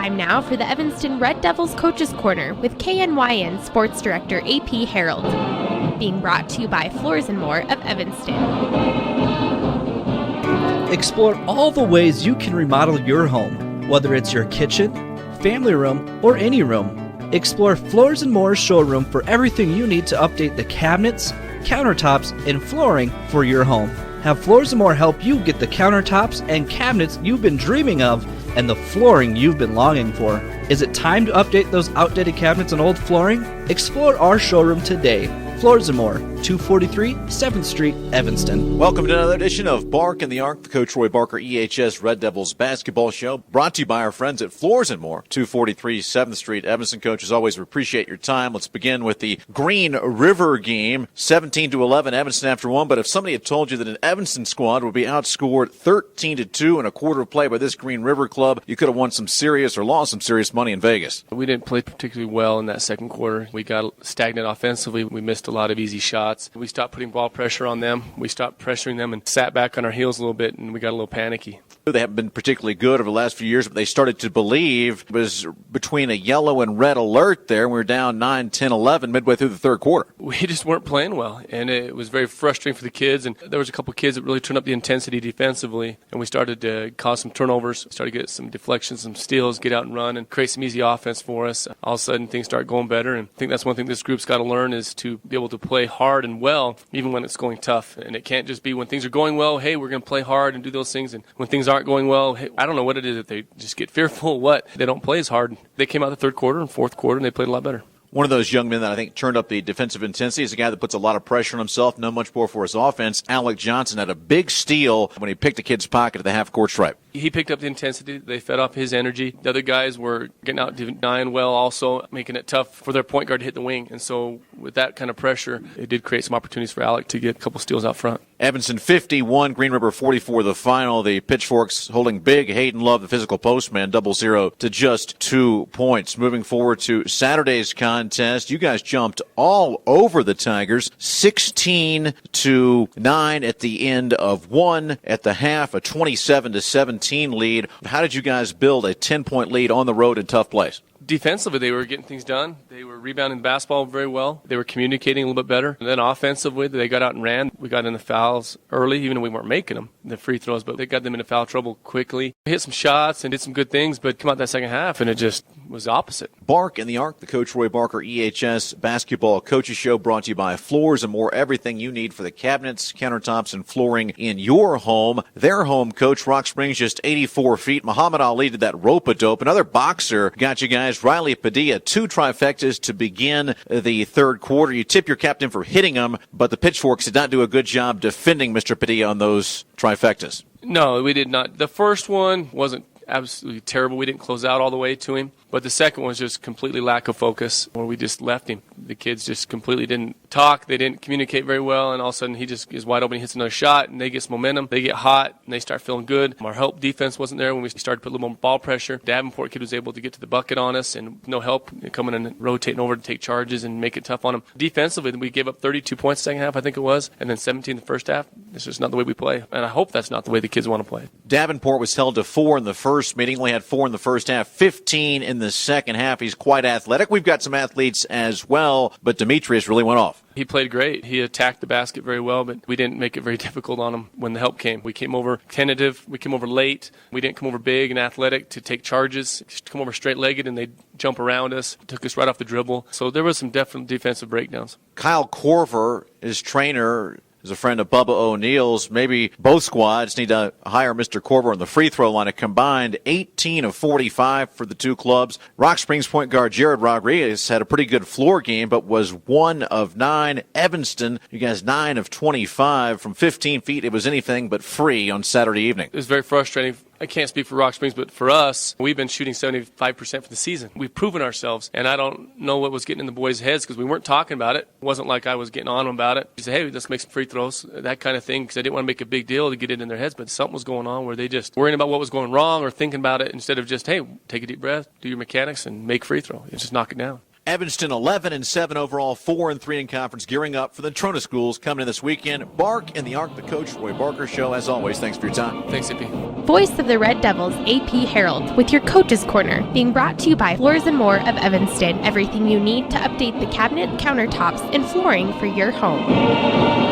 Time now for the Evanston Red Devils Coaches Corner with KNYN Sports Director AP Harold. Being brought to you by Floors & More of Evanston. Explore all the ways you can remodel your home, whether it's your kitchen, family room, or any room. Explore Floors & More's showroom for everything you need to update the cabinets, countertops, and flooring for your home. Have Floors & More help you get the countertops and cabinets you've been dreaming of and the flooring you've been longing for. Is it time to update those outdated cabinets and old flooring? Explore our showroom today. Floors & More, 243 7th Street, Evanston. Welcome to another edition of Bark in the Arc, the Coach Roy Barker EHS Red Devils basketball show, brought to you by our friends at Floors & More, 243 7th Street, Evanston. Coach, as always, we appreciate your time. Let's begin with the Green River game, 17-11, Evanston after one. But if somebody had told you that an Evanston squad would be outscored 13-2 in a quarter of play by this Green River club, you could have won some serious or lost some serious money in Vegas. We didn't play particularly well in that second quarter. We got stagnant offensively. We missed a lot of easy shots. We stopped putting ball pressure on them. We stopped pressuring them and sat back on our heels a little bit, and we got a little panicky. They haven't been particularly good over the last few years, but they started to believe. It was between a yellow and red alert there. We were down 9, 10, 11 midway through the third quarter. We just weren't playing well, and it was very frustrating for the kids. And there was a couple of kids that really turned up the intensity defensively, and we started to cause some turnovers, started to get some deflections, some steals, get out and run, and create some easy offense for us. All of a sudden, things start going better, and I think that's one thing this group's got to learn is to be able to play hard and well, even when it's going tough. And it can't just be when things are going well, hey, we're going to play hard and do those things, and when things aren't going well, hey, I don't know what it is, if they just get fearful, what, they don't play as hard. They came out the third quarter and fourth quarter, and they played a lot better. One of those young men that I think turned up the defensive intensity is a guy that puts a lot of pressure on himself, no much more for his offense. Alec Johnson had a big steal when he picked a kid's pocket at the half-court stripe. He picked up the intensity. They fed off his energy. The other guys were getting out denying well, also making it tough for their point guard to hit the wing. And so with that kind of pressure, it did create some opportunities for Alec to get a couple steals out front. Evanston 51, Green River 44 the final. The Pitchforks holding big. Hayden Love, the physical postman, 0-0 to just 2 points. Moving forward to Saturday's contest, you guys jumped all over the Tigers, 16-9 at the end of one. At the half, a 27-17 lead. How did you guys build a 10-point lead on the road in tough place? Defensively, they were getting things done. They were rebounding the basketball very well. They were communicating a little bit better. And then offensively, they got out and ran. We got in the fouls early, even though we weren't making them, the free throws, but they got them into foul trouble quickly. We hit some shots and did some good things, but come out that second half, and it just was the opposite. Bark in the Arc, the Coach Roy Barker EHS Basketball Coaches Show, brought to you by Floors & More, everything you need for the cabinets, countertops, and flooring in your home. Their home coach, Rock Springs, just 84 feet. Muhammad Ali did that rope-a-dope. Another boxer got you guys. Riley Padilla, 2 trifectas to begin the third quarter. You tip your captain for hitting him, but the Pitchforks did not do a good job defending Mr. Padilla on those trifectas. No, we did not. The first one wasn't absolutely terrible. We didn't close out all the way to him. But the second one was just completely lack of focus, where we just left him. The kids just completely didn't talk. They didn't communicate very well, and all of a sudden he just is wide open. He hits another shot, and they get some momentum. They get hot, and they start feeling good. Our help defense wasn't there when we started to put a little more ball pressure. Davenport kid was able to get to the bucket on us, and no help coming and rotating over to take charges and make it tough on them. Defensively, we gave up 32 points the second half, I think it was, and then 17 the first half. It's just not the way we play, and I hope that's not the way the kids want to play. Davenport was held to 4 in the first meeting. Only had 4 in the first half, 15 in the second half. He's quite athletic. We've got some athletes as well, but Demetrius really went off. He played great. He attacked the basket very well, but we didn't make it very difficult on him when the help came. We came over tentative. We came over late. We didn't come over big and athletic to take charges. Just come over straight-legged, and they'd jump around us. Took us right off the dribble. So there was some definite defensive breakdowns. Kyle Corver, his trainer, is a friend of Bubba O'Neill's. Maybe both squads need to hire Mr. Corver on the free throw line. A combined 18 of 45 for the two clubs. Rock Springs point guard Jared Rodriguez had a pretty good floor game, but was 1 of 9. Evanston, you guys 9 of 25 from 15 feet. It was anything but free on Saturday evening. It was very frustrating. I can't speak for Rock Springs, but for us, we've been shooting 75% for the season. We've proven ourselves, and I don't know what was getting in the boys' heads because we weren't talking about it. It wasn't like I was getting on them about it. We said, hey, let's make some free throws, that kind of thing, because I didn't want to make a big deal to get it in their heads, but something was going on where they just worrying about what was going wrong or thinking about it instead of just, hey, take a deep breath, do your mechanics, and make free throw. Just knock it down. Evanston 11-7 overall, 4-3 in conference, gearing up for the Trona schools coming in this weekend. Bark in the Arc, the Coach Roy Barker Show. As always, thanks for your time. Thanks, AP. Voice of the Red Devils, AP Harold, with your Coach's Corner, being brought to you by Floors and More of Evanston. Everything you need to update the cabinet, countertops, and flooring for your home.